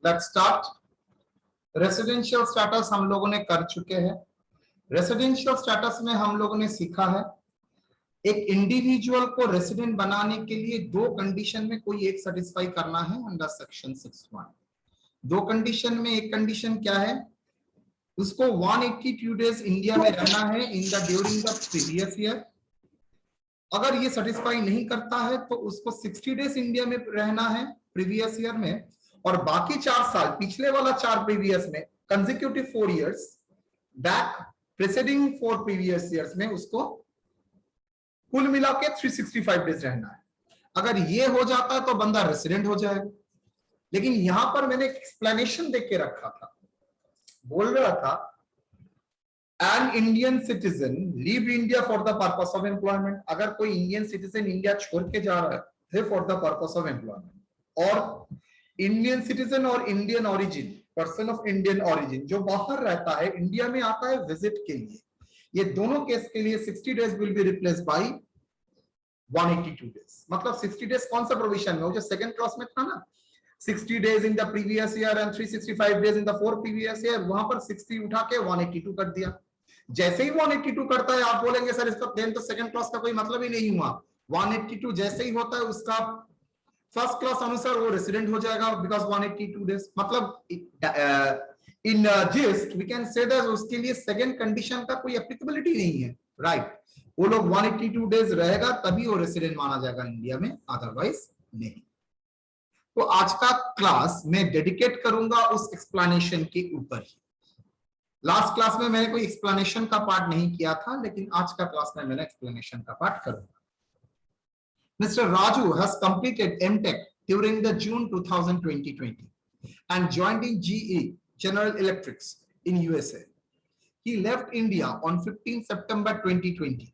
Let's start. Residential status हम लोगों ने कर चुके हैं। रेसिडेंशियल स्टेटस में हम लोगों ने सीखा है एक इंडिविजुअल को रेसिडेंट बनाने के लिए दो कंडीशन में कोई एक सेटिस्फाई करना है अंडर सेक्शन 6(1). दो कंडीशन में एक कंडीशन क्या है, उसको 182 डेज इंडिया में रहना है in the during the previous year. अगर ये सेटिस्फाई नहीं करता है तो उसको 60 डेज इंडिया में रहना है प्रीवियस ईयर में, और बाकी 4 साल पिछले वाला 4 प्रीवियस में consecutive 4 years back preceding 4 previous years में उसको कुल मिला के 365 डेज रहना है। अगर ये हो जाता है तो बंदा रेसिडेंट हो जाएगा। लेकिन यहां पर मैंने एक एक्सप्लेनेशन देख के रखा था, बोल रहा था an Indian citizen leave India for the purpose of employment. अगर कोई इंडियन सिटीजन इंडिया छोड़ के जा रहा है for the purpose of employment, और इंडियन सिटीजन और Indian origin person of Indian origin जो बाहर रहता है इंडिया में आता है विजिट के लिए, ये दोनों केस के लिए 60 days will be replaced by 182 days. मतलब 60 डेज कौन सा प्रोविजन में, वो जो सेकंड क्लॉज में था ना, 60 days in the previous year and 365 days in the 4 previous year, वहां पर 60 उठा के 182 कर दिया। जैसे ही 182 करता है आप बोलेंगे सर इसका देन तो सेकंड क्लॉज का कोई मतलब ही नहीं हुआ। 182 जैसे ही होता है उसका फर्स्ट क्लास अनुसार वो रेसिडेंट हो जाएगा बिकॉज 182 डेज। मतलब in gist we can say that उसके लिए सेकंड कंडीशन का कोई एप्लीकेबिलिटी नहीं है, राइट। वो लोग 182 डेज रहेगा तभी वो रेसिडेंट माना जाएगा इंडिया में, अदरवाइज नहीं। तो आज का क्लास मैं डेडिकेट करूंगा उस एक्सप्लेनेशन के ऊपर ही। लास्ट क्लास में मैंने कोई एक्सप्लेनेशन का पार्ट नहीं किया था, लेकिन आज का क्लास में मैंने एक्सप्लेनेशन का पार्ट करूंगा। Mr. Raju has completed MTech during the June 2020 and joined in GE General Electrics in USA. He left India on 15 September 2020.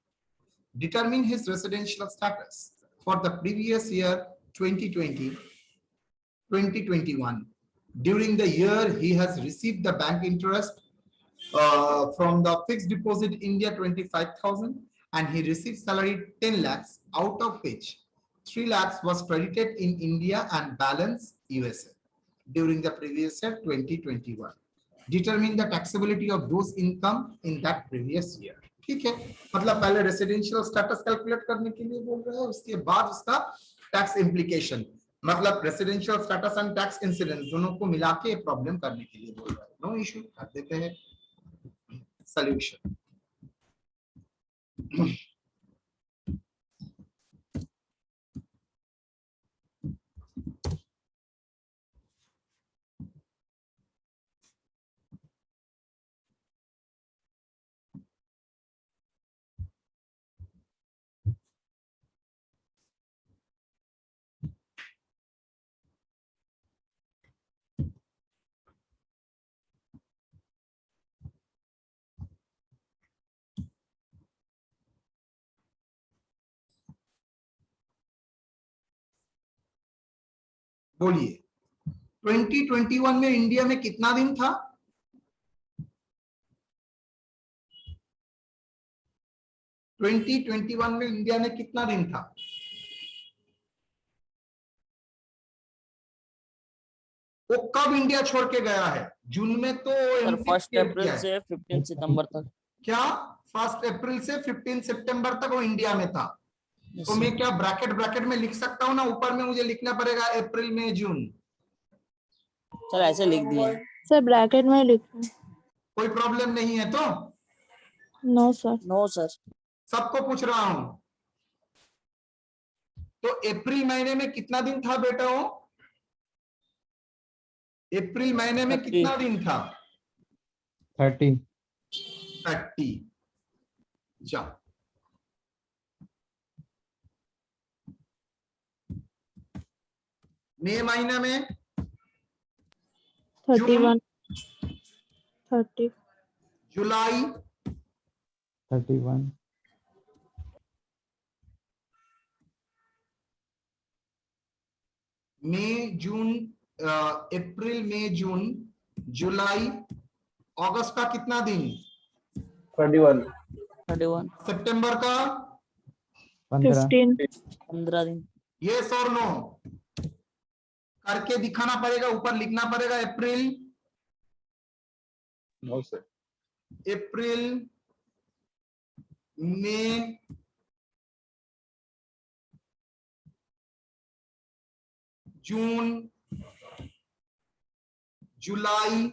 Determine his residential status for the previous year 2020-2021. During the year, he has received the bank interest from the fixed deposit India 25,000, and he received salary 10 lakhs, out of which 3 lakhs was credited in India and balance USA during the previous year 2021. Determine the taxability of those income in that previous year. ठीक है, मतलब पहले residential status calculate करने के लिए बोल रहा है, उसके बाद उसका टैक्स इम्प्लीकेशन, मतलब residential status and tax incidence दोनों को मिला के प्रॉब्लम करने के लिए बोल रहा है। नो इशू, कर देते हैं सॉल्यूशन। बोलिए 2021 में इंडिया में कितना दिन था? में इंडिया में कितना दिन था? वो कब इंडिया छोड़ के गया है? जून में तो 1 अप्रैल से 15 सितंबर तक। क्या 1 अप्रैल से 15 सितंबर तक वो इंडिया में था? तो मैं क्या ब्रैकेट में लिख सकता हूँ ना, ऊपर में मुझे लिखना पड़ेगा अप्रैल मई जून? सर ऐसे लिख दिए सर, ब्रैकेट में लिख। कोई प्रॉब्लम नहीं है तो? No sir. No sir. सबको पूछ रहा हूं। तो अप्रैल महीने में कितना दिन था बेटा? वो अप्रैल महीने में कितना दिन था? 30। जा मई महीने में 31, 30, जुलाई 31, मई जून, अप्रैल मई जून जुलाई अगस्त का कितना दिन? 31, सितंबर का 15, 15 दिन। यस और नो? करके दिखाना पड़ेगा, ऊपर लिखना पड़ेगा अप्रैल, No, sir. अप्रैल, मई, जून, जुलाई,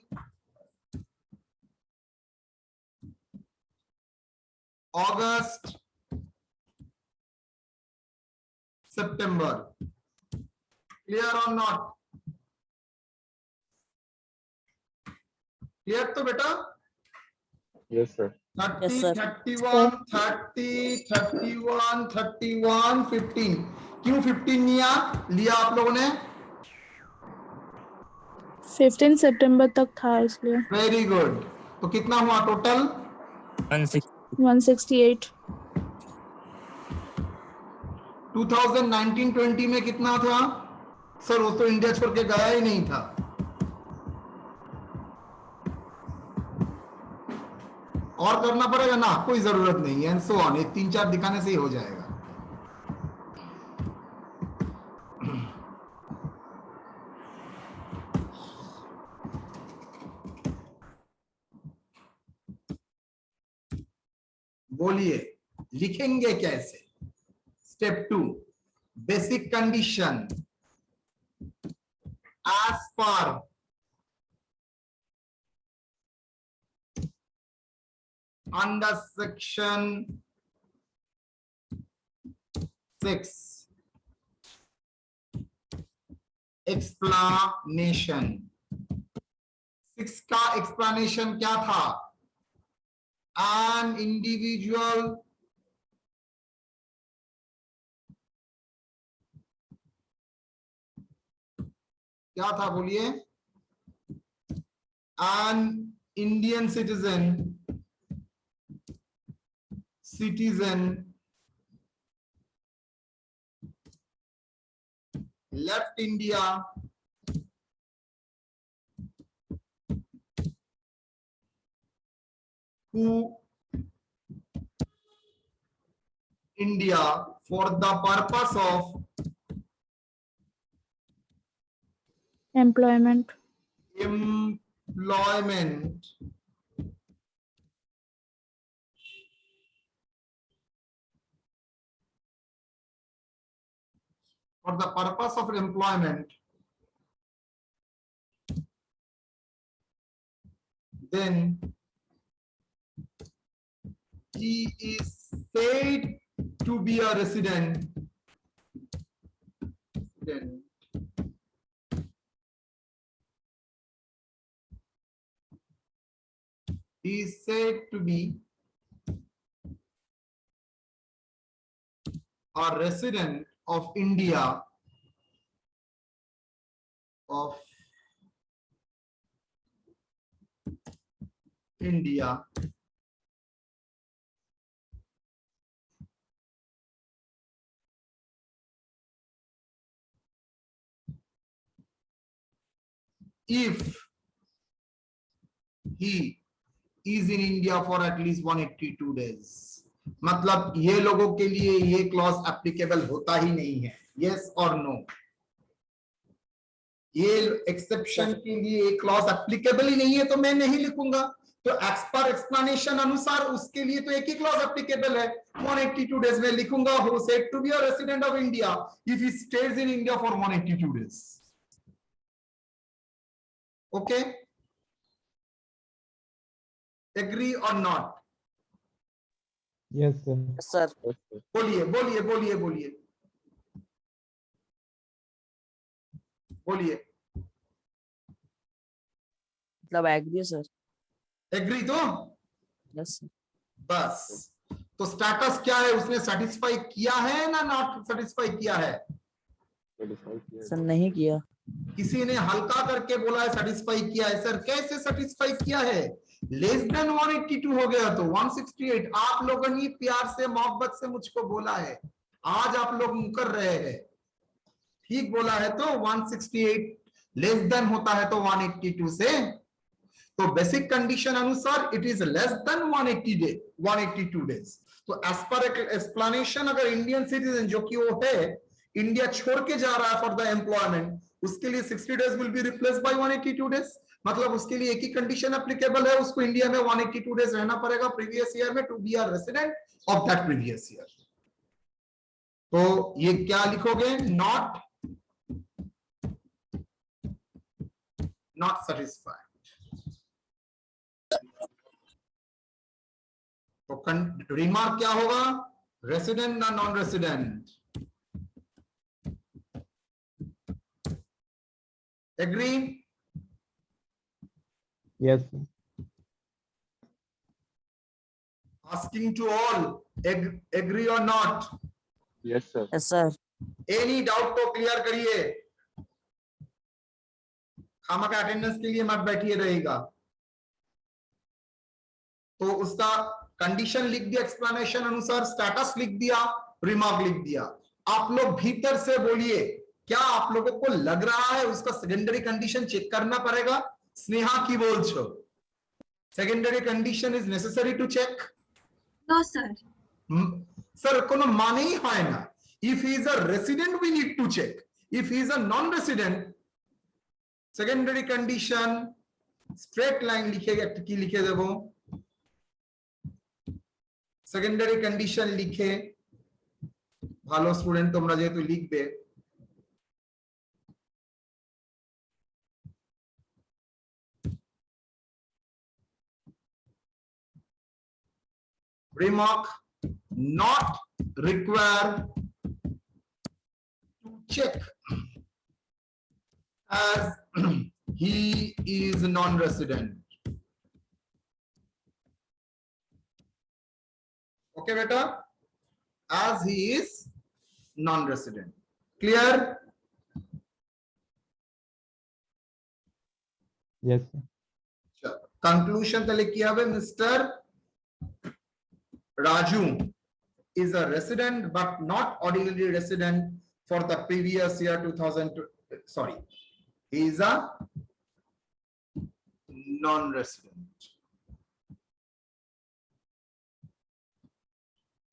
अगस्त, सितंबर। क्लियर और नॉट? क्लियर तो बेटा? Yes, sir. 30, Yes, sir. 31, 30, 31, 31, 15। क्यों 15 लिया आप लोगों ने? 15 सितंबर तक था इसलिए। Very good. तो कितना हुआ टोटल? 168। 2019-20 में कितना था? सर वो तो इंडिया छोड़ के गया ही नहीं था। और करना पड़ेगा ना? कोई जरूरत नहीं है। सो ऑन, ये 3-4 दिखाने से ही हो जाएगा। बोलिए लिखेंगे कैसे? Step 2, basic condition as per under section 6 explanation. 6 का एक्सप्लेनेशन क्या था? An individual क्या था बोलिए? An Indian citizen left India to India for the purpose of employment, for the purpose of employment, then he is said to be a resident. He is said to be a resident of India if he is in India for at least 182 days. मतलब ये लोगों के लिए ये clause applicable होता ही नहीं है। Yes और नो? ये एक्सेप्शन के लिए एक क्लॉज एप्लीकेबल ही नहीं है तो मैं नहीं लिखूंगा। तो एज पर एक्सप्लेनेशन अनुसार उसके लिए तो एक ही क्लॉज एप्लीकेबल है, 182 डेज में लिखूंगा who said to be a resident of India if he stays in India for 182 days. Okay, agree और not? Yes, sir. Yes, sir. Yes, sir. बोलिए बोलिए बोलिए बोलिए बोलिए। मतलब एग्री है सर। एग्री तो यस सर। बस। तो स्टेटस क्या है? उसने सेटिस्फाई किया है ना नॉट सेटिस्फाई किया है? सर नहीं किया। किसी ने हल्का करके बोला है सेटिस्फाई किया है। सर कैसे सेटिस्फाई किया है? लेस देन 182 हो गया तो 168। आप लोगों ने प्यार से मोहब्बत से मुझको बोला है, आज आप लोग मुकर रहे हैं। ठीक बोला है तो 168 लेस देन होता है तो 182 से। तो बेसिक कंडीशन अनुसार it is less than 182 days. तो एज पर एक्सप्लेनेशन अगर इंडियन सिटीजन जो कि वो है इंडिया छोड़ के जा रहा है फॉर द एम्प्लॉयमेंट, उसके लिए 60 days will be replace by 182 days, मतलब उसके लिए एक ही कंडीशन एप्लीकेबल है, उसको इंडिया में 182 डेज रहना पड़ेगा प्रीवियस ईयर में to be a resident of that previous year. तो ये क्या लिखोगे, नॉट सेटिस्फाइड। तो रिमार्क क्या होगा, रेसिडेंट ना non resident, agree? Yes, sir. Asking to all, agree or not? Yes, sir. Yes sir. Any doubt तो क्लियर करिए, खामा का अटेंडेंस के लिए मत बैठिए रहेगा। तो उसका कंडीशन लिख दिया, एक्सप्लेनेशन अनुसार स्टेटस लिख दिया, रिमार्क लिख दिया। आप लोग भीतर से बोलिए, क्या आप लोगों को लग रहा है उसका सेकेंडरी कंडीशन चेक करना पड़ेगा? स्नेहा की बोल छो, secondary condition is necessary to check? No, sir. Sir कोनो माने ही है ना, if he is a resident we need to check, if he is a non resident secondary condition straight line लिखेगा की लिखे देबो, सेकेंडरी कंडीशन लिखे ভালো স্টুডেন্ট তোমরা যেহেতু লিখবে, remark not require to check as he is non-resident. Okay beta, as he is non-resident, clear? Yes, sir. Conclusion tale ki hobe, Mr. Raju is a resident but not ordinary resident for the previous year 2000, sorry, he is a non-resident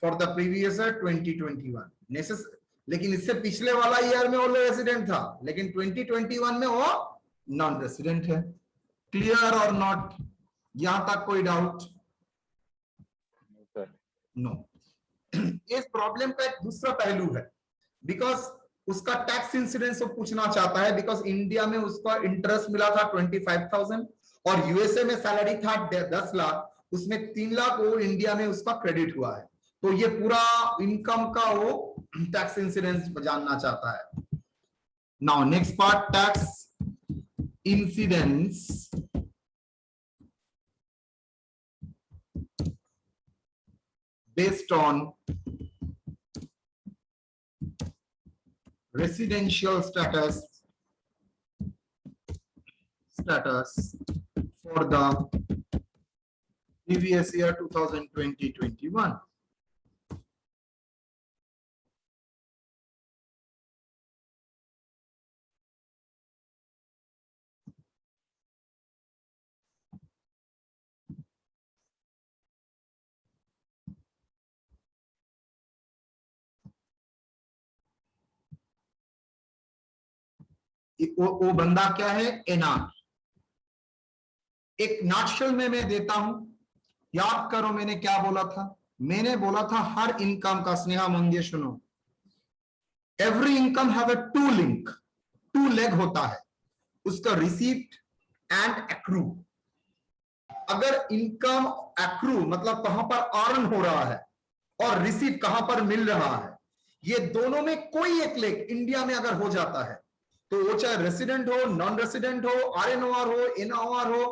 for the previous year 2021 लेकिन इससे पिछले वाला year में वो resident था, लेकिन 2021 में वो नॉन रेसिडेंट है। क्लियर और नॉट? यहां तक कोई डाउट? No, sir. नो। इस प्रॉब्लम का एक दूसरा पहलू है, बिकॉज उसका टैक्स इंसिडेंस वो पूछना चाहता है, बिकॉज इंडिया में उसका इंटरेस्ट मिला था 25,000 और यूएसए में सैलरी था 10 लाख, उसमें 3 लाख वो इंडिया में उसका क्रेडिट हुआ है। तो ये पूरा इनकम का वो टैक्स इंसिडेंस जानना चाहता है। Now next part, tax incidence based on residential status for the previous year 2020-21. वो बंदा क्या है, एनआर। एक नाटशल में मैं देता हूं, याद करो मैंने क्या बोला था, मैंने बोला था हर इनकम का, स्नेहा मंगे सुनो, every income have a two link, two leg होता है उसका, रिसीप्ट एंड एक्रू। अगर इनकम एक्रू मतलब कहां पर अर्न हो रहा है और रिसीप्ट कहां पर मिल रहा है, ये दोनों में कोई एक लेग इंडिया में अगर हो जाता है तो वो चाहे रेसिडेंट हो, नॉन रेसिडेंट हो, आरएनओआर हो, एनओआर हो,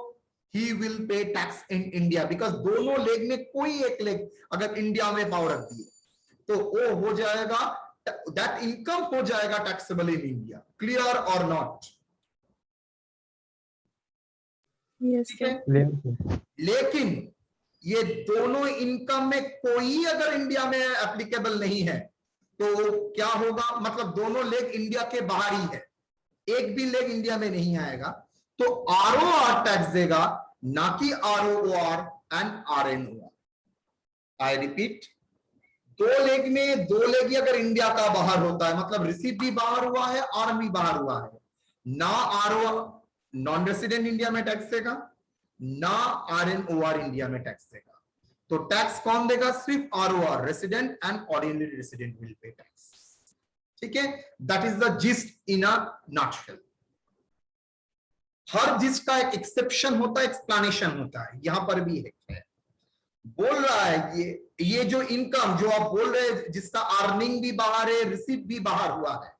he will pay tax in India, because दोनों लेग में कोई एक लेग अगर इंडिया में पावर रख दिए तो वो हो जाएगा, that income हो जाएगा taxable in India. Clear or not? Yes, ठीक है? sir. Clear, sir. लेकिन ये दोनों इनकम में कोई अगर इंडिया में एप्लीकेबल नहीं है तो क्या होगा, मतलब दोनों लेग इंडिया के बाहर ही है, एक भी लेग इंडिया में नहीं आएगा, तो आरओआर टैक्स देगा, ना कि आरओआर एंड आरएनओआर। आई रिपीट, दो लेग में दो लेग ही अगर इंडिया का बाहर होता है, मतलब रिसीप्ट भी बाहर हुआ है, आर्म भी बाहर हुआ है, ना आरओ नॉन रेसिडेंट इंडिया में टैक्स देगा, ना आरएनओआर इंडिया में टैक्स देगा। तो टैक्स कौन देगा? सिर्फ ROR, resident and ordinary resident will pay tax. ठीक है, that is the gist in a nutshell. Her gist का एक एक्सेप्शन होता है, एक्सप्लेनेशन होता है, यहां पर भी है। बोल रहा है ये जो इनकम जो आप बोल रहे हैं, जिसका अर्निंग भी बाहर है, रिसीव भी बाहर हुआ है,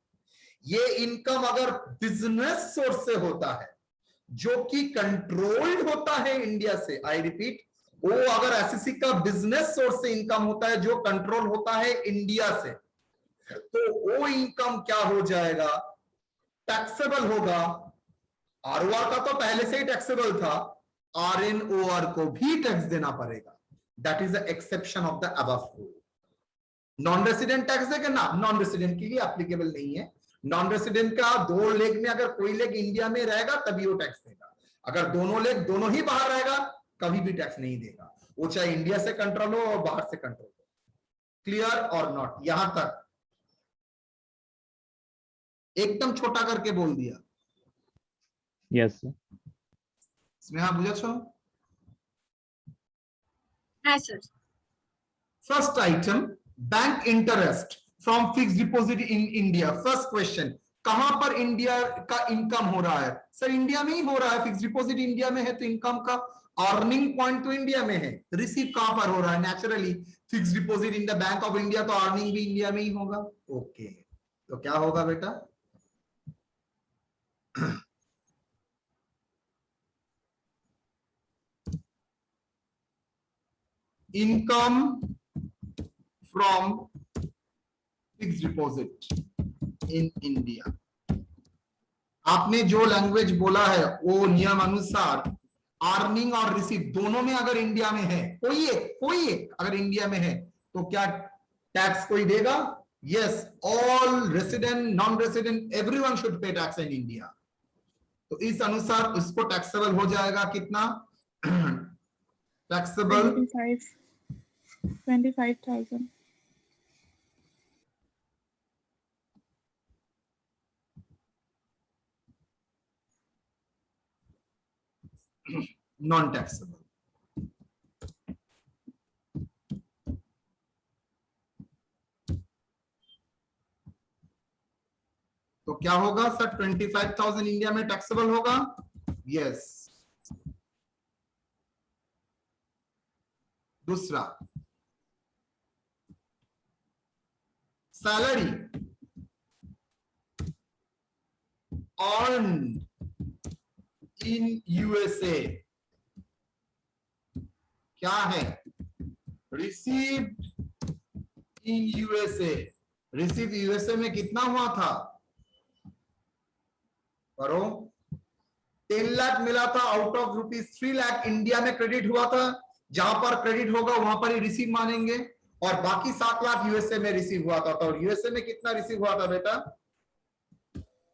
ये इनकम अगर बिजनेस सोर्स से होता है जो कि कंट्रोल्ड होता है इंडिया से, आई रिपीट, वो अगर एसएससी का बिजनेस सोर्स से इनकम होता है जो कंट्रोल होता है इंडिया से, तो वो इनकम क्या हो जाएगा? टैक्सेबल होगा। आरओआर का तो पहले से ही टैक्सेबल था, आरएनओआर को भी टैक्स देना पड़ेगा। That is the exception of the above rule. Non resident tax देगा ना, नॉन रेसिडेंट के लिए एप्लीकेबल नहीं है। नॉन रेसिडेंट का दो लेग में अगर कोई लेग इंडिया में रहेगा तभी वो टैक्स देगा, अगर दोनों लेग दोनों ही बाहर रहेगा कभी भी टैक्स नहीं देगा, वो चाहे इंडिया से कंट्रोल हो और बाहर से कंट्रोल हो। क्लियर और नॉट? यहां तक एकदम छोटा करके बोल दिया। Yes, sir. स्नेहा बुझेছো? हाँ sir. First item, bank interest from fixed deposit in India. First question, कहां पर इंडिया का इनकम हो रहा है? सर इंडिया में ही हो रहा है, फिक्स्ड डिपॉजिट इंडिया में है तो इनकम का अर्निंग पॉइंट तो इंडिया में है। रिसीव कहां पर हो रहा है? Naturally fixed deposit in the bank of India, तो अर्निंग भी इंडिया में ही होगा। ओके, तो क्या होगा बेटा? Income from fixed deposit in India. आपने जो लैंग्वेज बोला है वो नियम अनुसार अर्निंग और रिसीव दोनों में अगर इंडिया में है, कोई एक अगर इंडिया में है तो क्या टैक्स कोई देगा? Yes, all resident, non resident, everyone should pay tax in India. तो इस अनुसार उसको टैक्सेबल हो जाएगा कितना? टैक्सेबल 25,000। Non taxable. तो क्या होगा सर? 25,000 इंडिया में टैक्सेबल होगा। यस। दूसरा, सैलरी अर्न इन यूएसए क्या है? Received in USA. Receive USA में कितना हुआ था? करो, 10 लाख मिला था आउट ऑफ ₹3 लाख इंडिया में क्रेडिट हुआ था। जहां पर क्रेडिट होगा वहां पर ही रिसीव मानेंगे, और बाकी 7 लाख यूएसए में रिसीव हुआ था। तो यूएसए में कितना रिसीव हुआ था बेटा?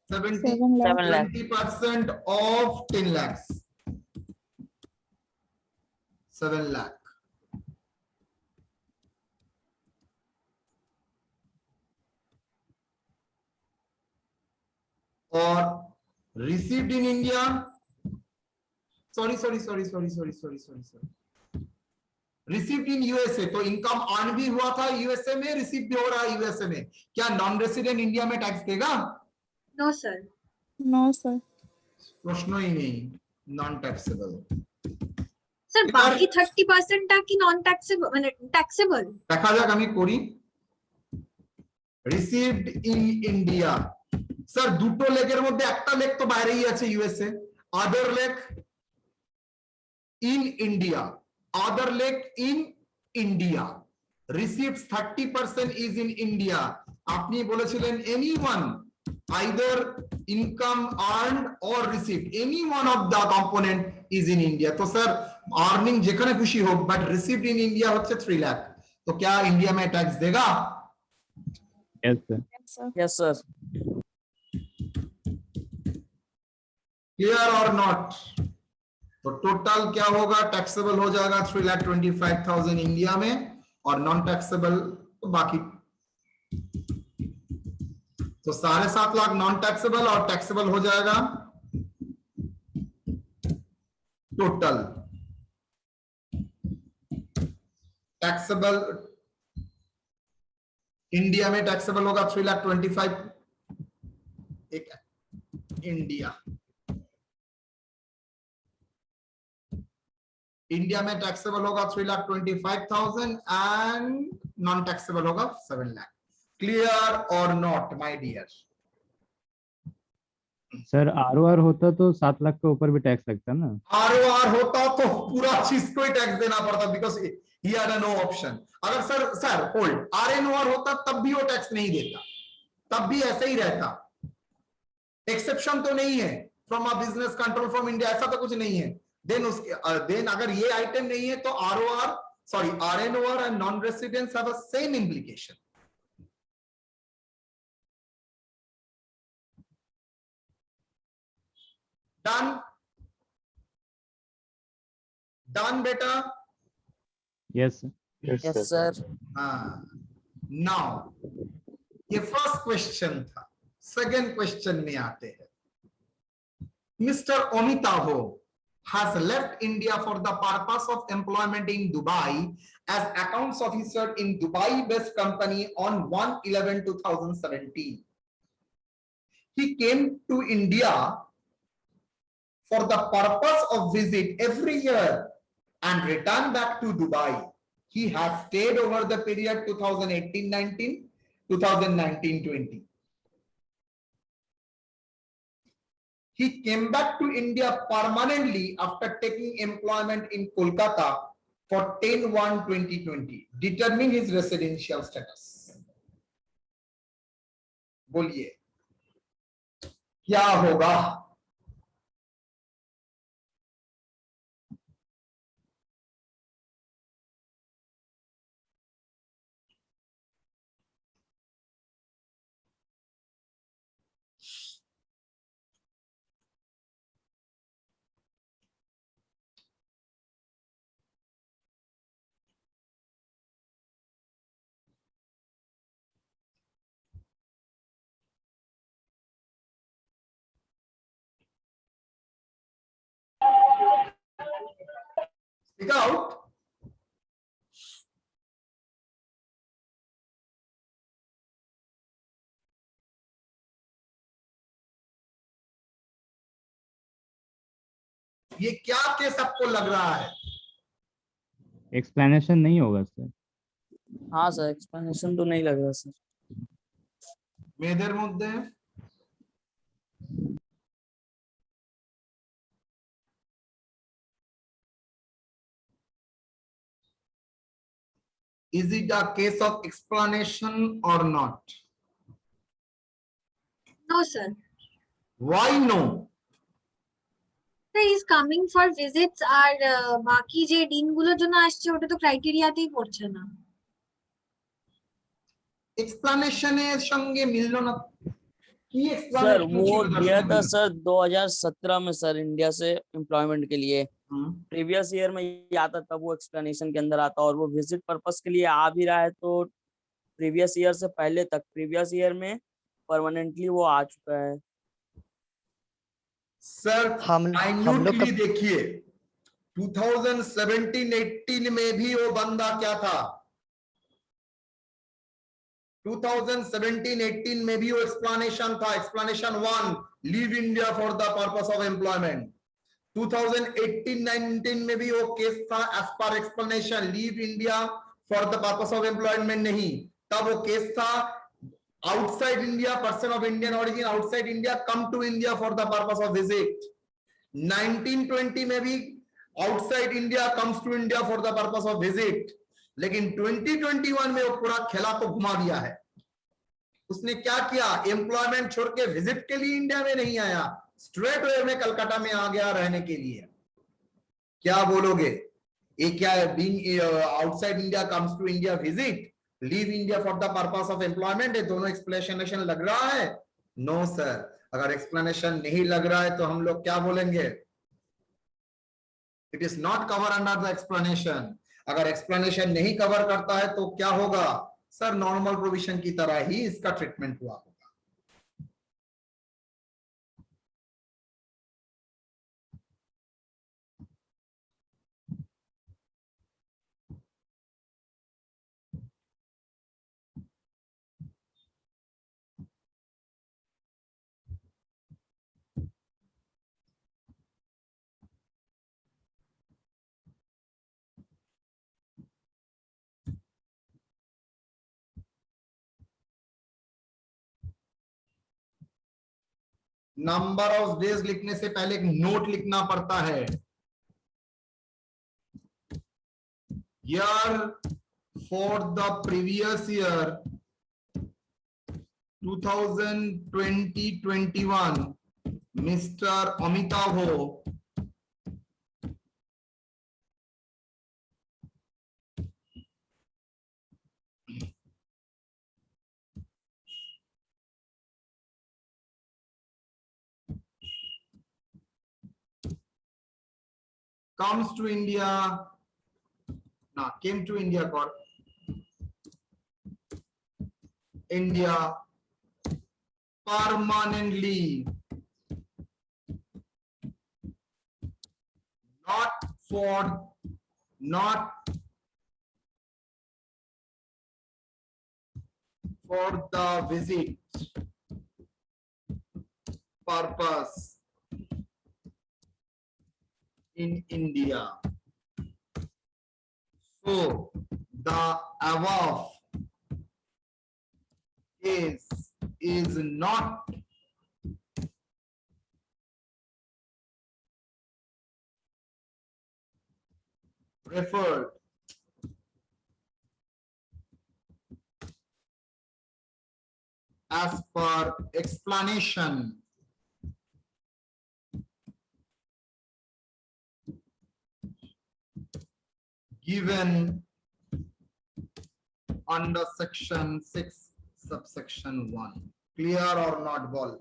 70% ऑफ 10 लाख, 7 लाख। और received in India, sorry, received in USA, तो इनकम अर्न भी हुआ था यूएसए में, रिसीव भी हो रहा है यूएसए में। क्या नॉन रेसिडेंट इंडिया में टैक्स देगा? No sir. No sir. प्रश्न ही नहीं, नॉन टैक्सेबल। सर बाकी 30% টা কি নন ট্যাক্সেবল মানে ট্যাক্সেবল? দেখা যাক আমি করি। রিসিভড ইন ইন্ডিয়া, স্যার দুটো লেগের মধ্যে একটা লেগ তো বাইরেই আছে USA, other leg in India, other leg in India. Received 30% is in India. আপনি বলেছিলেন anyone, either income earned or received, any one of the component is in India। तो sir earning যেখানে খুশি হোক, बट received in India হচ্ছে 3 लाख। तो क्या India में टैक्स देगा? Yes, sir. Yes, sir. Clear और नॉट? तो टोटल क्या होगा? टैक्सेबल हो जाएगा 3,25,000 इंडिया में, और नॉन टैक्सेबल तो बाकी तो 7.5 लाख नॉन टैक्सेबल और टैक्सेबल हो जाएगा टोटल टैक्सेबल। इंडिया में टैक्सेबल होगा 3,25,000। एक इंडिया में टैक्सेबल होगा 3,25,000 एंड नॉन टैक्सेबल होगा 7 लाख। क्लियर और not my dear? Sir ROR होता तो 7 लाख के ऊपर भी टैक्स लगता ना। आरओआर होता तो पूरा चीज को ही टैक्स देना पड़ता, because he had no option. अगर सर होल्ड आरएनओआर होता तब भी वो टैक्स नहीं देता, तब भी ऐसे ही रहता। एक्सेप्शन तो नहीं है from a business control from India, ऐसा तो कुछ नहीं है। देन अगर ये आइटम नहीं है तो RNOR and non residents have a same implication. Done बेटा? Yes yes sir. नाउ ये फर्स्ट क्वेश्चन था। सेकंड क्वेश्चन में आते हैं। Mister Amitabho has left India for the purpose of employment in Dubai as accounts officer in Dubai-based company on 1/11/2017. He came to India for the purpose of visit every year and return back to Dubai. He has stayed over the period 2018-19, 2019-20. He came back to India permanently after taking employment in Kolkata for 10/1/2020. Determine his residential status. बोलिए क्या होगा? Speak out. ये क्या case आपको लग रहा है? Explanation नहीं होगा सर। हाँ सर, एक्सप्लेनेशन तो नहीं लग रहा सर। मेदर मुद्दे is it a case of explanation or not? No, sir. Why no? Sir, he is coming for visits আর বাকি যে দিনগুলোর জন্য আসছে ওটা তো ক্রাইটেরিয়াতেই পড়ছে না। एक्सप्लेनेशन এর সঙ্গে মিললো না কি? सर एक्सप्लेनेशन वो दिया था सर 2017 में सर इंडिया से एम्प्लॉयमेंट के लिए। प्रीवियस ईयर में ये आता तब वो एक्सप्लेनेशन के अंदर आता, और वो विजिट पर्पस के लिए आ भी रहा है तो प्रीवियस ईयर से पहले तक प्रीवियस ईयर में परमानेंटली वो आ चुका है। सर हम लोग माइन्यूटली देखिए 2017-18 में भी वो बंदा क्या था? 2017-18 में भी वो एक्सप्लेनेशन था। Explanation 1, leave India for the purpose of employment. 2018-19 में भी वो केस था as per explanation, leave India for the purpose of employment नहीं, तब वो केस था outside India, person of Indian origin outside India come to India for the purpose of visit. 1920 में भी outside India comes to India for the purpose of visit. लेकिन 2021 में वो पूरा खेला तो घुमा दिया है। उसने क्या किया? एम्प्लॉयमेंट छोड़ के विजिट के लिए इंडिया में नहीं आया, स्ट्रेट वे में कलकत्ता में आ गया रहने के लिए। क्या बोलोगे? ये क्या being outside India comes to India visit, leave India for the purpose of employment, ये दोनों एक्सप्लेनेशन लग रहा है? No sir. अगर एक्सप्लेनेशन नहीं लग रहा है तो हम लोग क्या बोलेंगे? It is not cover under the explanation. अगर एक्सप्लेनेशन नहीं कवर करता है तो क्या होगा? सर नॉर्मल प्रोविजन की तरह ही इसका ट्रीटमेंट हुआ होगा। नंबर ऑफ डेज लिखने से पहले एक नोट लिखना पड़ता है। Year for the previous year 2020-21 mister Amitabh comes to India, came to India for India permanently, not for the visit purpose in India. So the above is not referred as per explanation given under section 6 subsection 1. Clear or not, ball?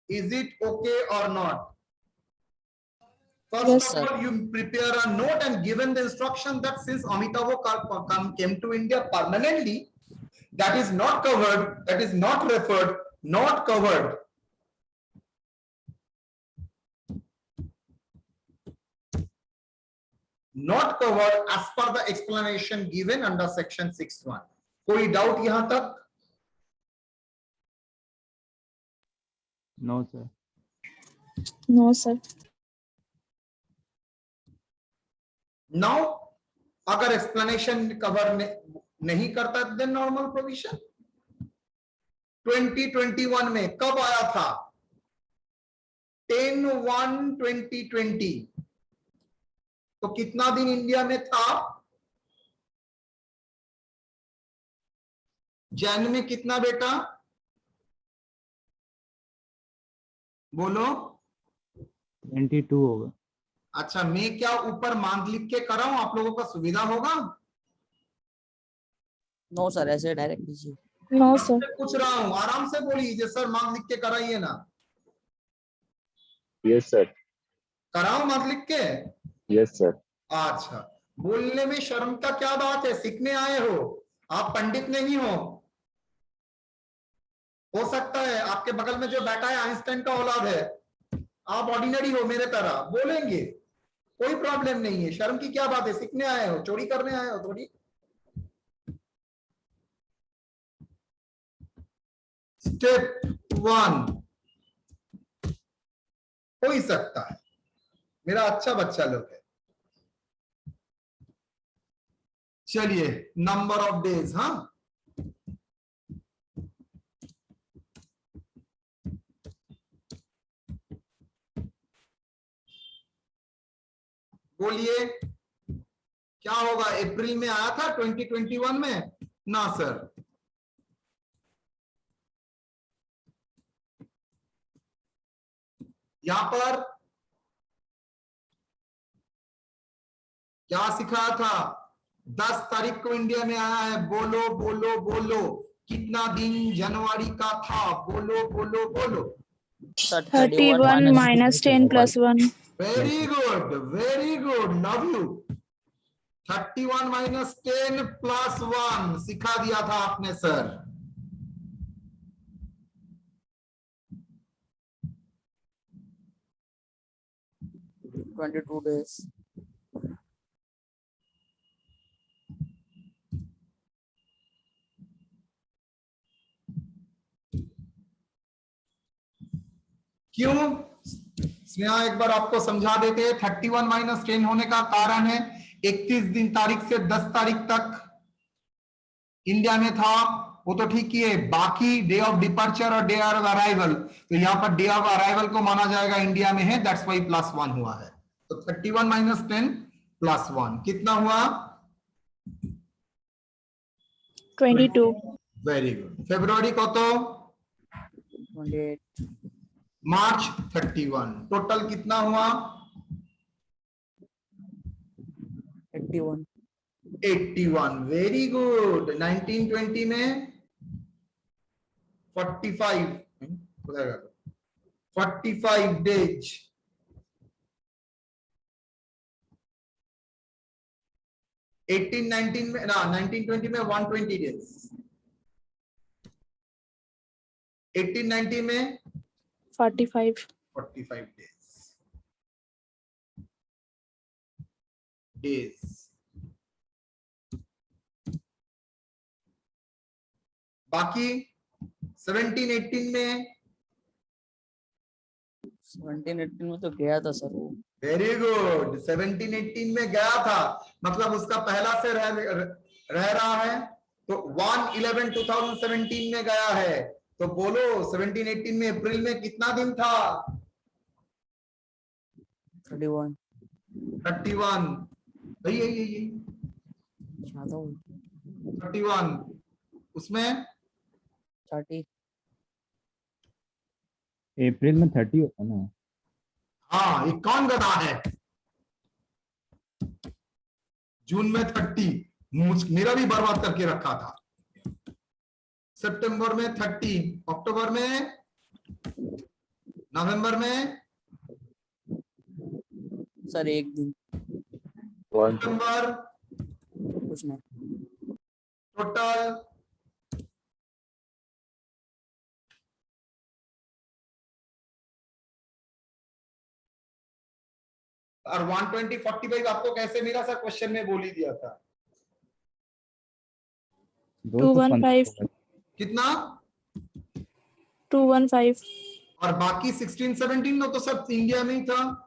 Is it okay or not? First Yes, of sir. all, you prepare a note and given the instruction that since Amitabh came to India permanently, that is not covered, that is not referred, not covered. Not covered as per the explanation given under section 6(1). कोई doubt यहाँ तक? No, sir. No, sir. Now, अगर explanation cover नहीं करता then normal provision. 2021 में कब आया था? 10/1/2020. तो कितना दिन इंडिया में था? जैन में कितना बेटा? बोलो। 22 होगा। अच्छा, मैं क्या ऊपर मांग लिख के कराऊं, आप लोगों का सुविधा होगा? नो सर, ऐसे डायरेक्ट लीजिए। No, sir. पूछ रहा हूं, आराम से बोलिए सर, मांग लिख के कराइए ना। Yes, sir. कराओ मांग लिख के? Yes, sir. अच्छा, बोलने में शर्म का क्या बात है? सीखने आए हो, आप पंडित नहीं हो सकता है आपके बगल में जो बैठा है आइंस्टाइन का औलाद है, आप ऑर्डिनरी हो मेरे तरह, बोलेंगे, कोई प्रॉब्लम नहीं है। शर्म की क्या बात है? सीखने आए हो, चोरी करने आए हो थोड़ी। स्टेप 1 हो ही सकता है, मेरा अच्छा बच्चा लोग है। चलिए, नंबर ऑफ डेज, हाँ बोलिए, क्या होगा? अप्रैल में आया था 2021 में ना सर? यहां पर क्या सिखाया था? 10 तारीख को इंडिया में आया है। बोलो बोलो बोलो, कितना दिन जनवरी का था? बोलो बोलो बोलो। 31 minus 10 plus 1. Very good, love you. 31 minus 10 plus 1 सिखा दिया था आपने सर। $22 days. क्यों? स्नेहा एक बार आपको समझा देते हैं। 31 minus 10 होने का कारण है 31 दिन तारीख से 10 तारीख तक इंडिया में था, वो तो ठीक ही है, बाकी डे ऑफ डिपार्चर और डे ऑफ अराइवल, तो यहाँ पर डे ऑफ अराइवल को माना जाएगा इंडिया में है, दैट्स वाई +1 हुआ है। तो 31 - 10 +1 कितना हुआ? 22 वेरी गुड। फेब्रुआरी को तो 28 मार्च 31, टोटल कितना हुआ? 81 81। Very good. 1920 में 45 डेज। 1920 में 120 डेज। 1890 में 45 45 डेज। बाकी 17-18 में 17-18 में तो गया था सर वो। Very good. 17-18 में गया था, मतलब उसका पहला से रह रहा है, तो 1/11/2017 में गया है। तो बोलो 17-18 में अप्रैल में कितना दिन था? 31 यही ज्यादा हो 31 उसमें 30 अप्रैल में 30 होता ना। हाँ, ये कौन गधा है? जून में 30, मेरा भी बर्बाद करके रखा था। सितंबर में 30, अक्टूबर में, नवंबर में सर एक दिन सितंबर कुछ नहीं। टोटल और 120/45 आपको कैसे मिला सर? क्वेश्चन में बोल ही दिया था। 215 कितना? 215 और बाकी 16-17 में तो सब इंडिया में ही था।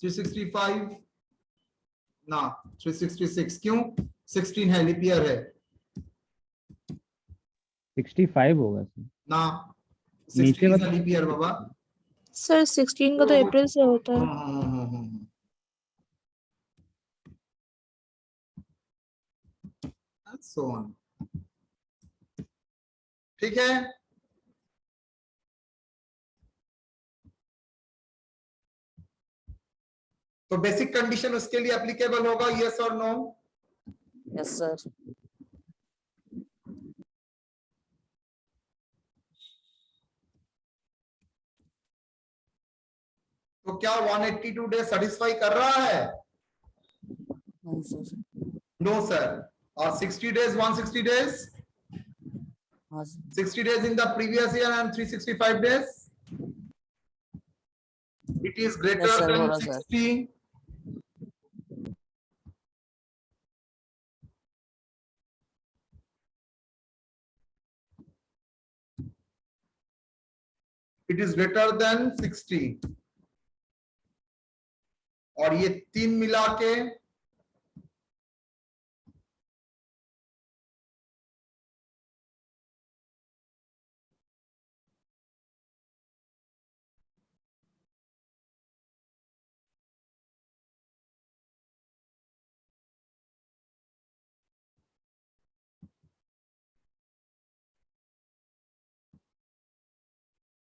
365 ना 366, क्यों? 16 है, लीप ईयर है 65 होगा सर। ना, नीचे 16 लीप ईयर बाबा। सर 16 का तो अप्रैल से होता है। So on. ठीक है। तो बेसिक कंडीशन उसके लिए एप्लीकेबल होगा, यस और नो? Yes sir. तो क्या 182 डेज सेटिस्फाई कर रहा है? नहीं सर। No sir. और 60 डेज 160 डेज, हाँ sir. 60 days in the previous year and 365 days, it is greater Yes, sir, than बोला sir. 60। It is greater than 60। और ये 3 मिला के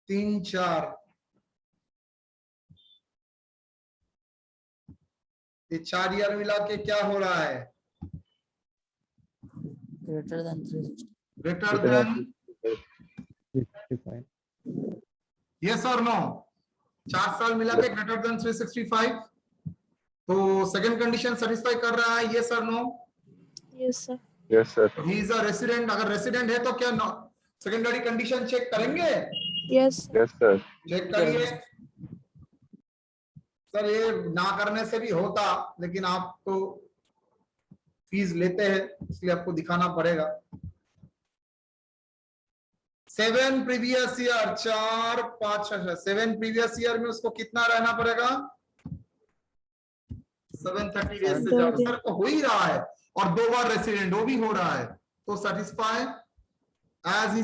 तीन चार, ये 4 ईयर मिला के क्या हो रहा है? Greater than 360। Greater than 65 yes और नो? 4 साल मिला के ग्रेटर देन 365। तो सेकंड कंडीशन सेटिस्फाई कर रहा है, यस और no? Yes sir. Yes sir. He is a resident. अगर रेसिडेंट है तो क्या सेकेंडरी कंडीशन चेक करेंगे? Yes yes sir. चेक करिए सर। ये ना करने से भी होता, लेकिन आप तो फीस लेते हैं इसलिए आपको दिखाना पड़ेगा। 7 प्रीवियस ईयर, 4 5 7 प्रीवियस ईयर में उसको कितना रहना पड़ेगा? 730 डेज से ज्यादा। सर को हो ही रहा है, और 2 बार रेसिडेंट, वो भी हो रहा है। तो satisfy as he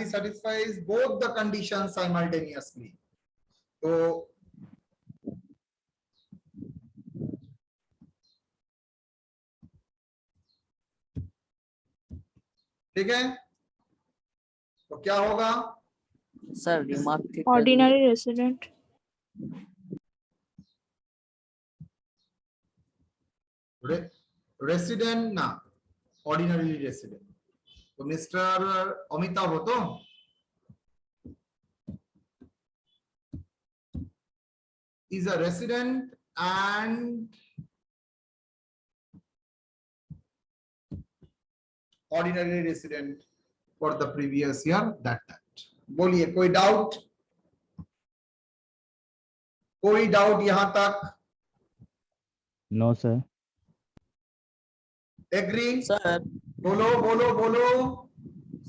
satisfies both the conditions simultaneously. तो ठीक है, तो क्या होगा सर रिमार्क ठीक कर Ordinary resident. रेसिडेंट ना ऑर्डिनरी रेसिडेंट। तो मिस्टर अमिताभ हो तो is a resident and ordinary resident for the previous year that. बोलिए कोई डाउट, कोई डाउट यहां तक? No sir. एग्री? सर बोलो बोलो बोलो।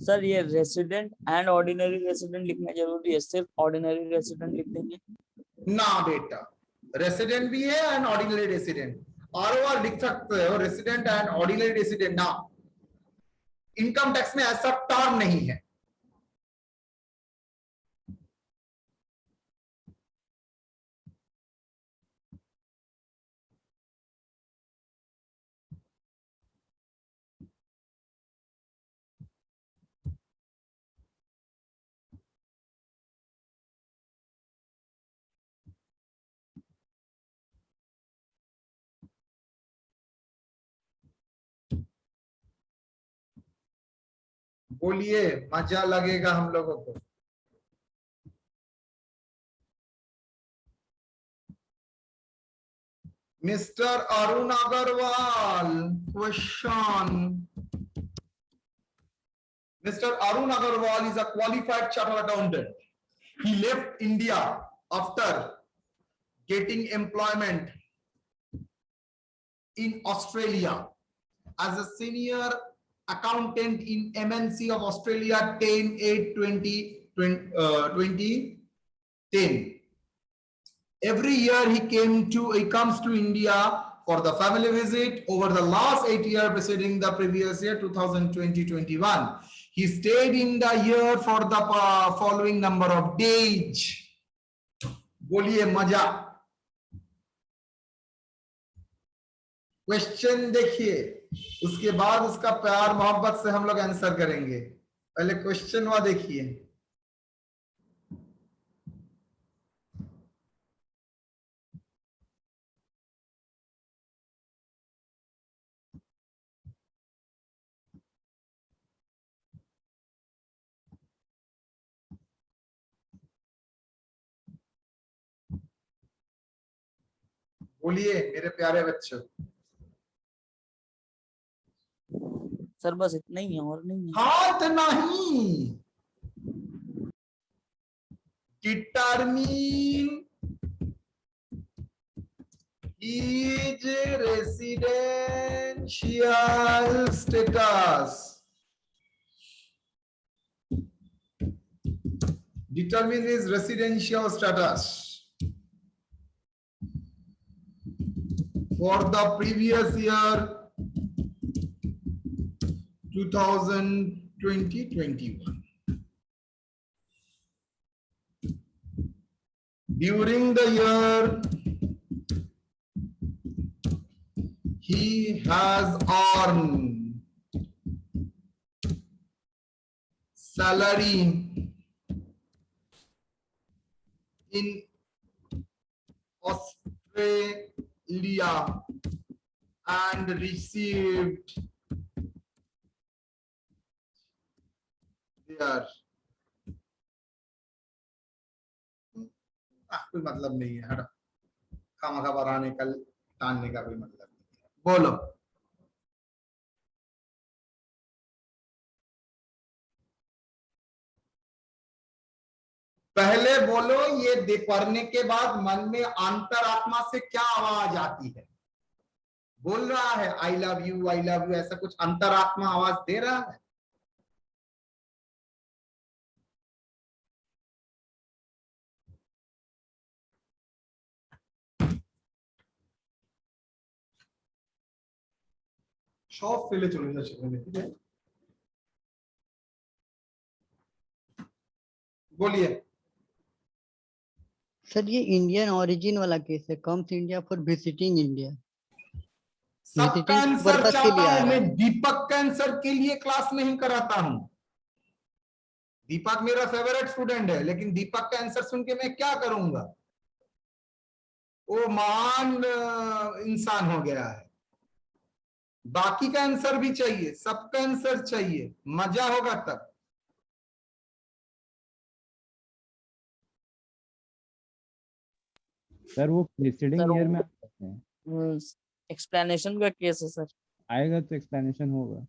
सर ये रेसिडेंट एंड ऑर्डिनरी रेसिडेंट लिखना जरूरी है, सिर्फ ऑर्डिनरी रेसिडेंट लिख देंगे? ना बेटा, रेसिडेंट भी है एंड ऑर्डिनरी रेसिडेंट, ROR लिख सकते हो, रेसिडेंट एंड ऑर्डिनरी रेसिडेंट ना। इनकम टैक्स में ऐसा टर्म नहीं है। बोलिए, मजा लगेगा हम लोगों को। Mister Arun Agarwal, question. Mr. Arun Agarwal is a qualified chartered accountant. He left India after getting employment in Australia as a senior accountant in MNC of Australia 10/8/2010. Every year he comes to India for the family visit. Over the last 8 years preceding the previous year 2020-21, he stayed in the year for the following number of days. बोलिए मजा। Question देखिए, उसके बाद उसका प्यार मोहब्बत से हम लोग आंसर करेंगे। पहले क्वेश्चन वहां देखिए। बोलिए मेरे प्यारे बच्चों। सर बस इतना ही है और नहीं है। हाथ नहीं, determine his residential status. Determine his residential status for the previous year 2020-21. During the year he has earned salary in Australia and received there. कोई मतलब नहीं है, हटो, खामखा बढ़ाने का टालने का कोई मतलब नहीं है। बोलो पहले बोलो, ये पढ़ने के बाद मन में अंतरात्मा से क्या आवाज आती है? बोल रहा है आई लव यू, ऐसा कुछ अंतरात्मा आवाज दे रहा है? সব ফেলে চলে যায় সেখানে, ঠিক আছে? बोलिए। सर ये इंडियन ओरिजिन वाला केस है, comes India for visiting India, सबका विजिटिंग आंसर पर्पस के चाहता लिए आ हूं रहा मैं, है। दीपक का आंसर के लिए क्लास नहीं कराता हूं। दीपक मेरा फेवरेट स्टूडेंट है, लेकिन दीपक का आंसर सुन के मैं क्या करूंगा? वो महान इंसान हो गया है। बाकी का आंसर भी चाहिए, सबका आंसर चाहिए, मजा होगा तब। सर वो प्रीसीडिंग सर, ईयर वो- में आ सकते हैं, एक्सप्लेनेशन का केस है सर। आएगा तो एक्सप्लेनेशन होगा।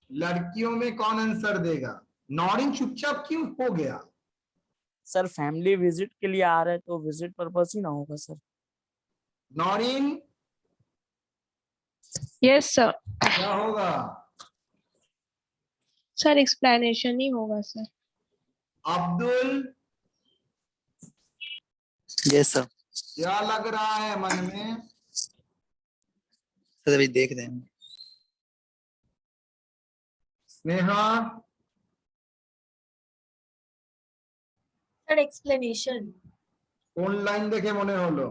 लड़कियों में कौन आंसर देगा? नॉरिन चुपचाप क्यों हो गया? सर फैमिली विजिट के लिए आ रहे हैं तो विजिट पर्पस ही ना होगा सर। नॉरिन yes sir. क्या होगा? सर एक्सप्लेनेशन ही होगा सर। Abdul yes sir. क्या लग रहा है मन में? सर अभी देख रहे हैं। Sneha sir explanation. কোন লাইন দেখে মনে হলো?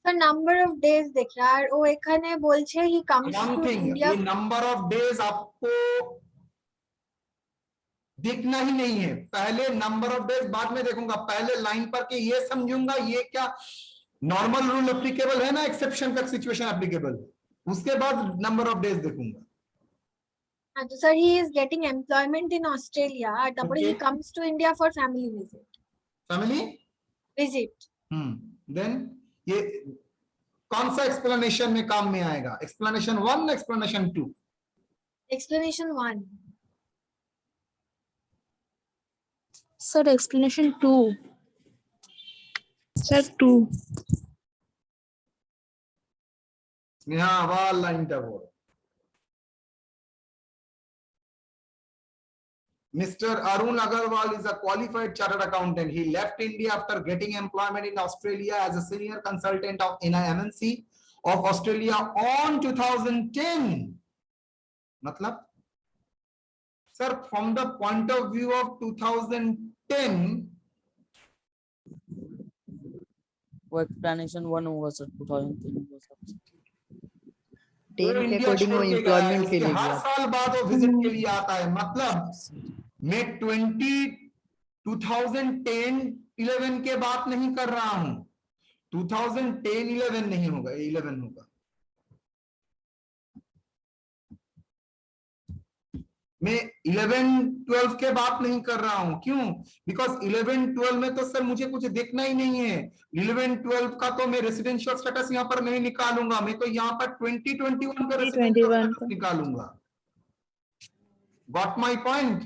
স্যার নাম্বার অফ ডেজ দেখে, আর ও এখানে বলছে হি কামস वन টু थिंग, ইন্ডিয়া। ये नंबर ऑफ डेज आपको देखना ही नहीं है। पहले नंबर ऑफ डेज बाद में देखूंगा, पहले लाइन पर के ये समझूंगा ये क्या नॉर्मल रूल एप्लीकेबल है ना, एक्सेप्शन का सिचुएशन एप्लीकेबल, उसके बाद नंबर ऑफ डेज देखूंगा। হ্যাঁ, তো sir he is getting employment in Australia, আর তারপরে he Okay. Comes to India for family family visit. Then ये कौन सा एक्सप्लेनेशन में काम में आएगा? Explanation 1, explanation 2? Explanation 1। Sir explanation 2। Sir 2। Sneha आवाज लाइन टा बोल। Mr. Arun Agarwal is a qualified chartered accountant. He left India after getting employment in Australia as a senior consultant of in a MNC of Australia on 2010. मतलब sir, from the point of view of 2010, वो explanation 1 होगा sir, 2003 होगा sir. 10 के India according वो छोड़ के गया है, एम्प्लॉयमेंट के उसके लिए हर गया। साल बाद वो विजिट के लिए आता है। मतलब मैं 2010-11 के बात नहीं कर रहा हूं, 2010-11 नहीं होगा, 11 होगा। मैं 11-12 के बात नहीं कर रहा हूं। क्यों? बिकॉज 11-12 में तो सर मुझे कुछ देखना ही नहीं है। 11-12 का तो मैं रेसिडेंशियल स्टेटस यहां पर नहीं निकालूंगा, मैं तो यहां पर 2021 का रेसिडेंशियल 2021 स्टेटस निकालूंगा। Got my point?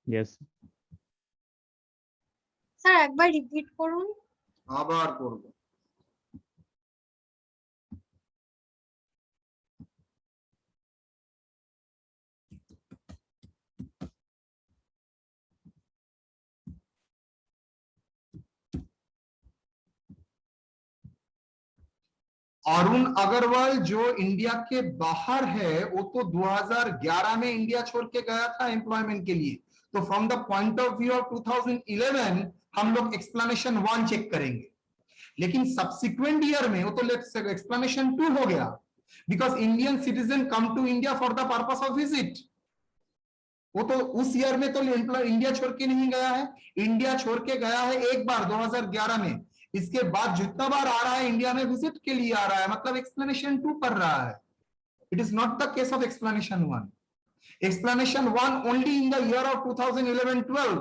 Yes sir একবার রিপিট করুন। আবার করব। अरुण अग्रवाल जो इंडिया के बाहर है, वो तो 2011 में इंडिया छोड़ के गया था एम्प्लॉयमेंट के लिए। तो from the point of view of 2011 हम लोग एक्सप्लेनेशन 1 चेक करेंगे, लेकिन सब्सिक्वेंट ईयर में वो तो एक्सप्लेनेशन 2 हो गया, because Indian citizen come to India for the purpose of visit. वो तो उस ईयर में तो इंडिया छोड़ के नहीं गया है, इंडिया छोड़ के गया है एक बार 2011 में। इसके बाद जितना बार आ रहा है इंडिया में विजिट के लिए आ रहा है, मतलब एक्सप्लेनेशन 2 कर रहा है। It is not the case of explanation 1। Explanation 1 only in the year of 2011-12,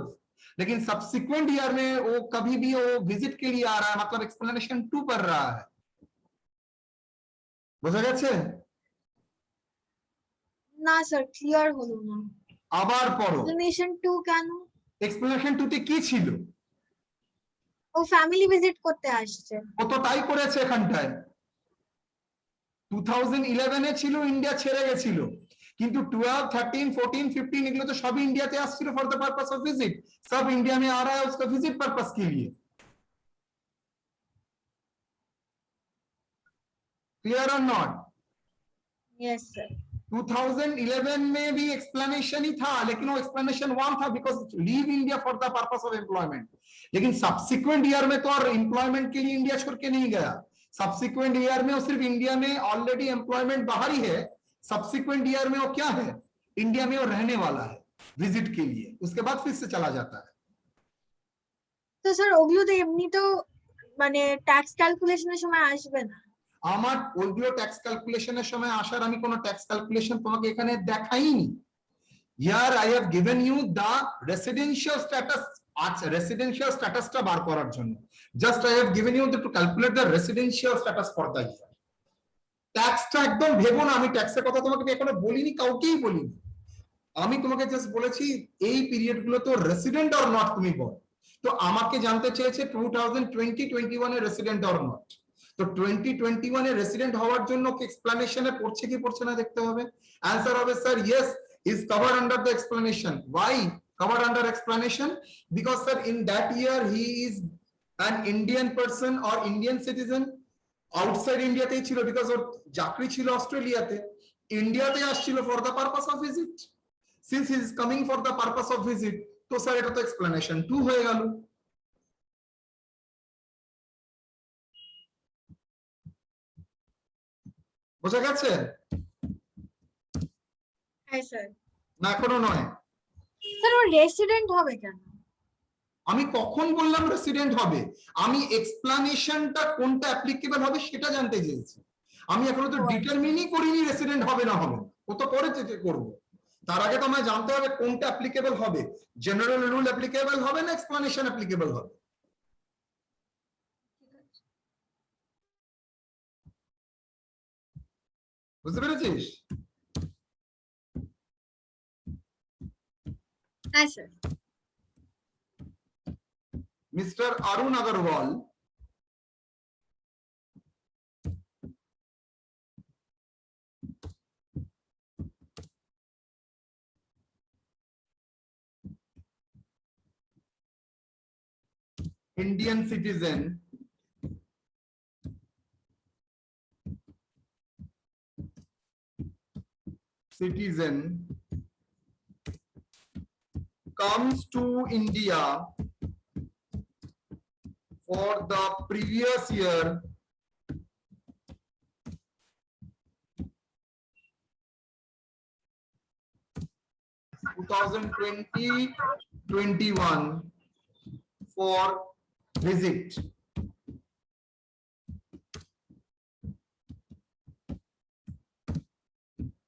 लेकिन सब्सिक्वेंट ईयर में वो कभी भी वो विजिट के लिए आ रहा है, मतलब एक्सप्लेनेशन 2 कर रहा है। বুঝা গেছে? না স্যার ক্লিয়ার হলো না। আবার পড়ো। এক্সপ্লেনেশন 2 কেন? এক্সপ্লেনেশন 2 তে কি ছিল? ও ফ্যামিলি ভিজিট করতে আসছে। ও তো তাই করেছে এখানটায়। 2011 এ ছিল, ইন্ডিয়া ছেড়ে গেছিল, কিন্তু 12 13 14 15 এগুলো তো সব ইন্ডিয়াতে আসছিল for the purpose of visit सब इंडिया में आ रहा है उसका विजिट पर्पस के लिए क्लियर और नॉट यस सर 2011 में भी एक्सप्लेनेशन ही था लेकिन वो एक्सप्लेनेशन वन था because leave India for the purpose of employment लेकिन सब्सिक्वेंट ईयर में तो और एम्प्लॉयमेंट के लिए इंडिया छोड़ के नहीं गया सब्सिक्वेंट ईयर में वो सिर्फ इंडिया में ऑलरेडी एम्प्लॉयमेंट बाहर ही है सब्सिक्वेंट ईयर में वो क्या है इंडिया में वो रहने वाला है विजिट के लिए उसके बाद फिर से चला जाता है তো স্যার ওগুলো তো এমনি তো মানে ট্যাক্স ক্যালকুলেশনের সময় আসবে না আমার ওইগুলো ট্যাক্স ক্যালকুলেশনের সময় আসার আমি কোনো ট্যাক্স ক্যালকুলেশন তোমাকে এখানে দেখাইনি here I have given you the residential status আচ্ছা রেসিডেন্সিয়াল স্ট্যাটাসটা বার করার জন্য just I have given you to calculate the residential status for the year ট্যাক্সটা একদম ভেবো না আমি ট্যাক্সের কথা তোমাকে এখনো বলিনি কাউকেই বলিনি আমি তোমাকে জাস্ট বলেছি এই পিরিয়ড গুলো তো রেসিডেন্ট অর নট তুমি বল তো আমাকে জানতে চেয়েছে 2020-21 এর রেসিডেন্ট অর নট তো 2021 এর রেসিডেন্ট হওয়ার জন্য কি এক্সপ্লেনেশনে পড়ছে কি পড়ছে না দেখতে হবে आंसर হবে sir yes is covered under the explanation why covered under explanation because sir in that year he is an Indian person or Indian citizen outside India তেই ছিল because ওর চাকরি ছিল অস্ট্রেলিয়াতে ইন্ডিয়াতে আসছিল for the purpose of visit since he is coming for the purpose of visit তো sir এটা তো এক্সপ্লেনেশন 2 হয়ে গেল বোঝা গেছে হ্যাঁ স্যার না এখনো নয় স্যার ও রেসিডেন্ট হবে কেন আমি কখন বললাম রেসিডেন্ট হবে আমি এক্সপ্লেনেশনটা কোনটা অ্যাপ্লিকেবল হবে সেটা জানতে চেয়েছি আমি এখনো তো ডিটারমিনই করিনি রেসিডেন্ট হবে না হবে ও তো পরে চেক করব তার আগে তো আমায় জানতে হবে কোনটা অ্যাপ্লিকেবল হবে জেনারেল রুল অ্যাপ্লিকেবল হবে না এক্সপ্লেনেশন অ্যাপ্লিকেবল হবে বুঝতে পেরেছিস হ্যাঁ sir mister Arun Agarwal Indian citizen comes to India for the previous year (2020-21) for visit.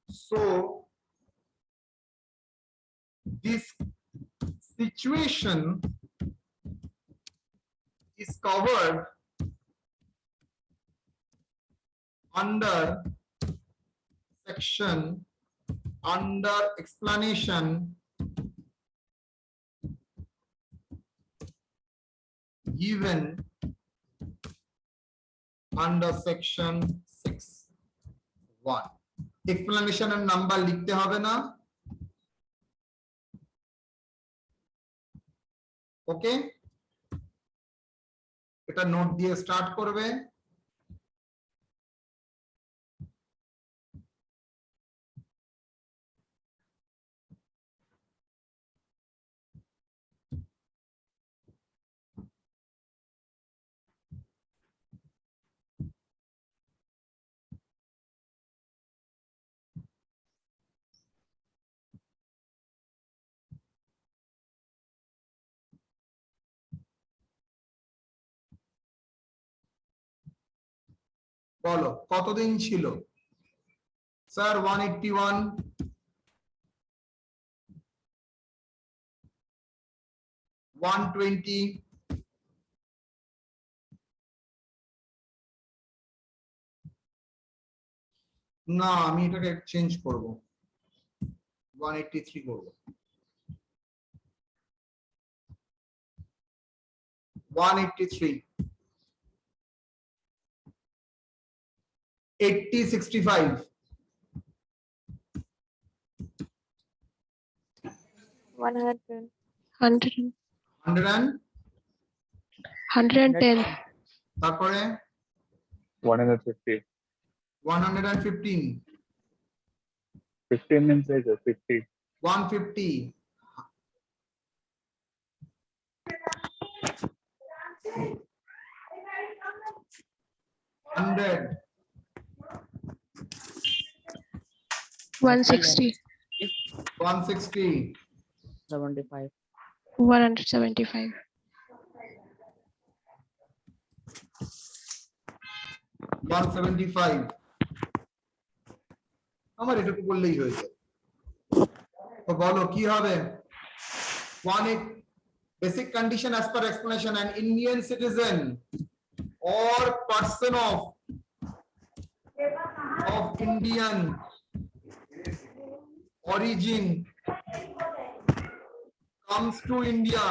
So this situation is covered under section under explanation given under section 6(1). explanation and number লিখতে হবে না ওকে এটা নোট দিয়ে start করবে বলো কতদিন ছিল স্যার 181 120 না আমি এটাকে চেঞ্জ করব 183 করব 183 80 65 110. 100. 100 and 110. তারপরে 150. 115, 15 means like 50. 150, 100, 160. 160, 75. 175. 175 আমার এটুকু বললেই হয়ে যায়। তো বলো কি হবে? one basic condition as per explanation, an Indian citizen or person of Indian origin comes to India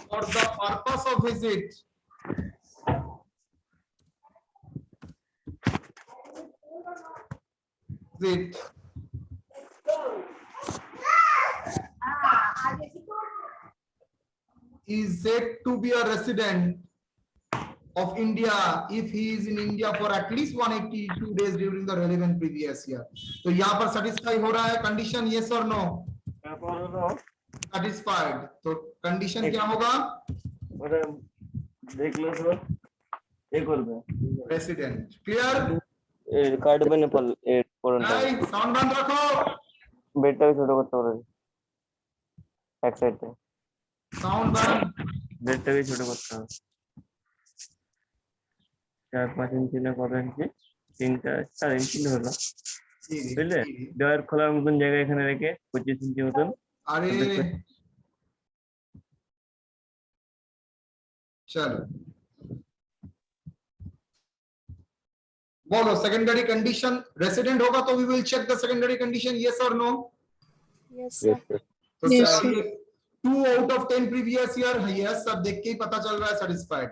for the purpose of visit is said to be a resident of India if he is in India for at least 182 days during the relevant previous year. तो यहाँ पर satisfy हो रहा है condition, yes or no? Satisfied. तो condition क्या होगा? देख लो सर, एक और में Resident. Clear? कार्ड पे नेपाल 8 नहीं, sound बंद रखो. बेटा भी छोटा करते हो बैक साइड पे Sound बंद. बेटा भी छोटा करते हो 4-5 इंच না কত ইঞ্চি 3-4 ইঞ্চি হলো বুঝলে ডয়ার খোলার মতন জায়গা এখানে রেখে 25 ইঞ্চি মতন अरे चलो बोलो सेकेंडरी कंडीशन रेसिडेंट होगा तो we will check the secondary condition, yes और no? Yes, Yes, sir. sir. तो Yes, 2 out of 10 previous year, yes, सब देख के ही पता चल रहा है सेटिस्फाइड।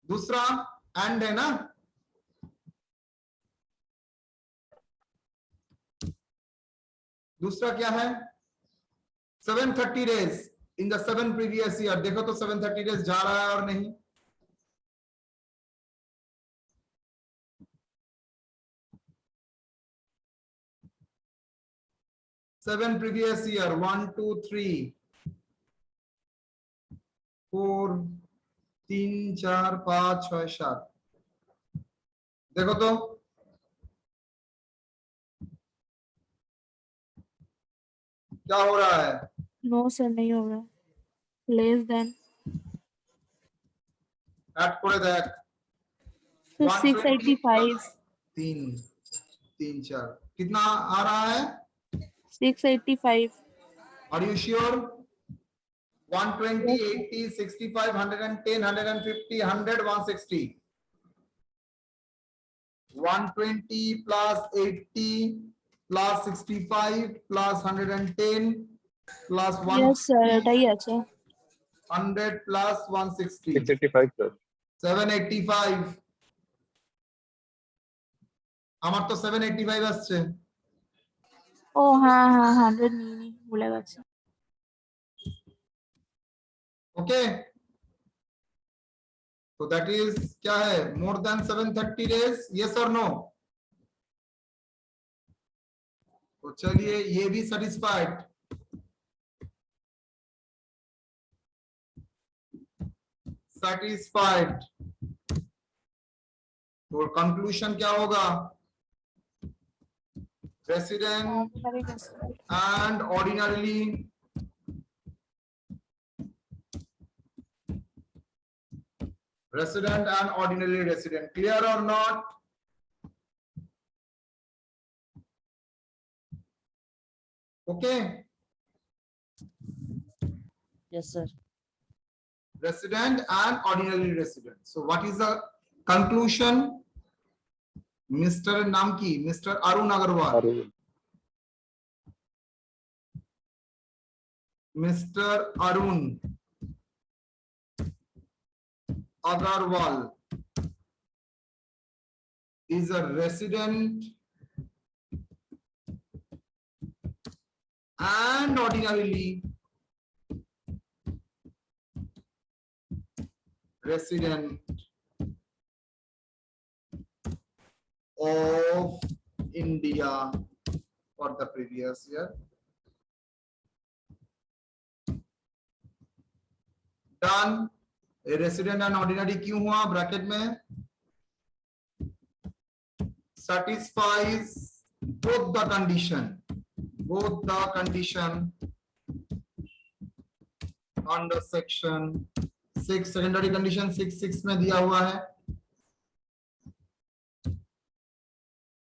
दूसरा एंड है ना, दूसरा क्या है? 730 days in the 7 previous year. देखो तो 730 डेज जा रहा है और नहीं? Seven previous year 1 2 3 4 3 4 5 6 7। देखो तो क्या हो रहा है? No, sir, नहीं होगा. Less than. ऐड करे देख। So 685. 3 3 4 कितना आ रहा है? 685. Are you sure? 120 80 65 110 150 100 160 120 plus 80 plus 65 plus 110 plus 1 Yes, sir, এটাই আছে. 100 plus 160 685, sir. 785 আমার তো 785 আসছে। ও হ্যাঁ হ্যাঁ 100 নিয়ে ভুলে গেছি. ओके, तो दैट इज क्या है? मोर देन 730 डेज, यस और नो? तो चलिए ये भी सेटिस्फाइड। सेटिस्फाइड। तो कंक्लूजन क्या होगा? Resident and ordinarily resident and ordinarily resident. Clear or not? Okay, yes sir resident and ordinarily resident. So what is the conclusion? Mr. नाम की Mr. Arun Agarwal, Mr. Arun Agarwal is a resident and ordinarily resident of India for the previous year. Done. A resident and ordinary क्यों हुआ bracket में? Satisfies both the condition under section 6. Secondary condition 6 में दिया हुआ है.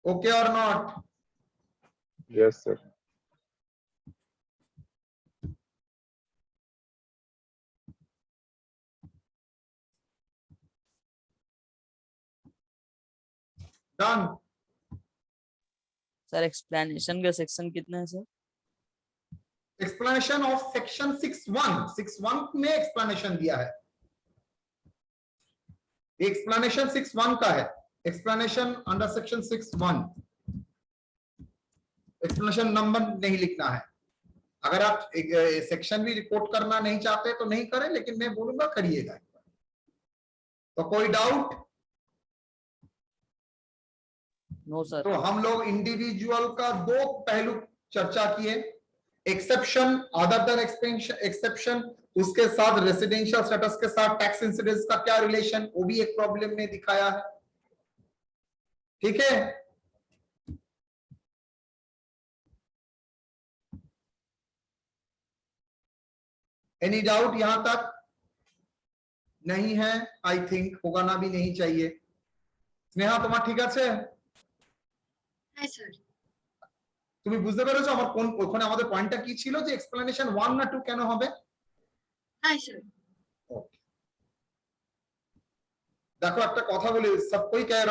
Okay or not? Yes, sir. Done. Sir explanation का section कितना है सर? एक्सप्लेनेशन ऑफ सेक्शन 6.1 में एक्सप्लेनेशन दिया है. एक्सप्लेनेशन 6.1 का है. Explanation under section 6.1. Explanation number नहीं लिखना है. अगर आप सेक्शन भी रिपोर्ट करना नहीं चाहते तो नहीं करें, लेकिन मैं बोलूंगा करिएगा. तो कोई डाउट? No sir. तो हम लोग इंडिविजुअल का 2 पहलू चर्चा किए. एक्सेप्शन, अदर देन एक्सेप्शन, उसके साथ रेसिडेंशियल स्टेटस के साथ टैक्स इंसिडेंस का क्या रिलेशन, वो भी एक प्रॉब्लम में दिखाया है. ठीक है. एनी डाउट यहां तक? नहीं है. आई थिंक होगा भी नहीं चाहिए. स्नेहा तुम्हार ठीक আছে? হ্যাঁ স্যার। তুমি বুঝতে পেরেছো আমার কোন ওখানে আমাদের পয়েন্টটা কি ছিল, যে এক্সপ্লেনেশন 1 না 2 কেন হবে? হ্যাঁ স্যার। ওকে, দেখো একটা কথা বলি, সব कोई कह